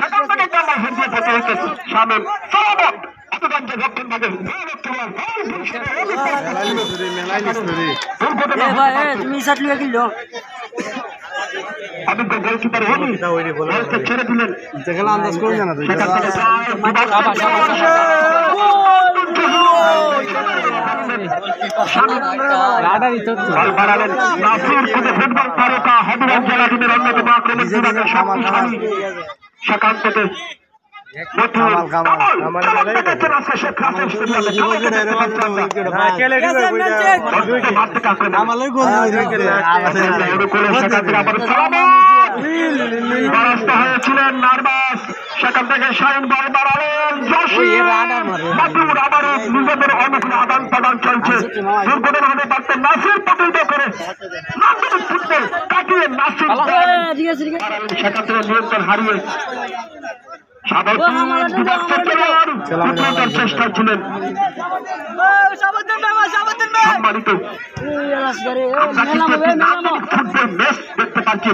সেখান থেকে জামাল হেঁটে পড়তে হচ্ছে শামিম সলাবত অতগঞ্জ রক্ষণ ভাগে অভিজ্ঞ গোলকিপার বলকে ছেড়ে দিলেন আন্দাজ করে জানা ফুটবল তারকা হবিগঞ্জ জেলা টিমের অন্যতম আক্রমণ বিভাগের শক্তিশালী সেখান থেকে হয়েছিলেন নার্ভাস সেখান থেকে শাহিন বল বাড়ালেন আবারও নিজেদের অনুকূলে আদান প্রদান চলছে দুর্ঘটনা হতে পারতেন নাসির পতিত করে ফুটবল কাটিয়ে নাসির সেখান থেকে নিয়ন্ত্রণ হারিয়ে চেষ্টা ছিলেন সম্মানিত ফুটবল ম্যাচ দেখতে পাচ্ছি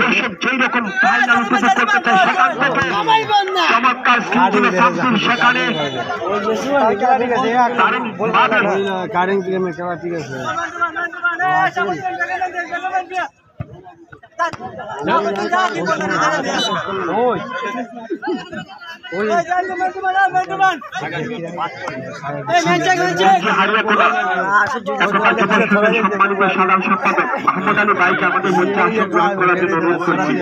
দর্শক যেই রকম ফাইনাল উপভোগ করতে চায় সেখান থেকে চমৎকার শামসুর সেখানে ঠিক আছে সম্মানিত সাধারণ সম্পাদক আহমদ আলী ভাইকে আমাদের মধ্যে আসন গ্রহণ করার জন্য অনুরোধ করছি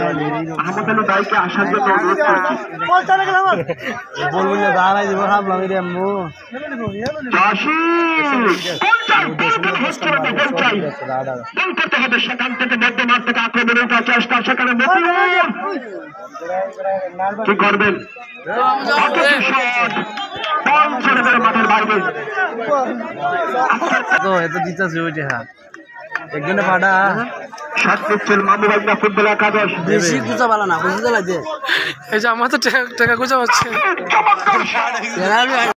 আহমদ আলী ভাইকে আসার জন্য অনুরোধ করছি বলবেন দাঁড়াই দিব ভাবলাম সেখান থেকে মধ্যমাঠ থেকে আক্রমণের চেষ্টা সেখানে কি করবেন মাঠের বাইরে একজনে পাড়া শট নিচ্ছেন মামুবাইনা ফুটবল একাদশ বেশি গুছা ভালো না বুঝতে লাগে এই যে আমার তো টাকা গুছা হচ্ছে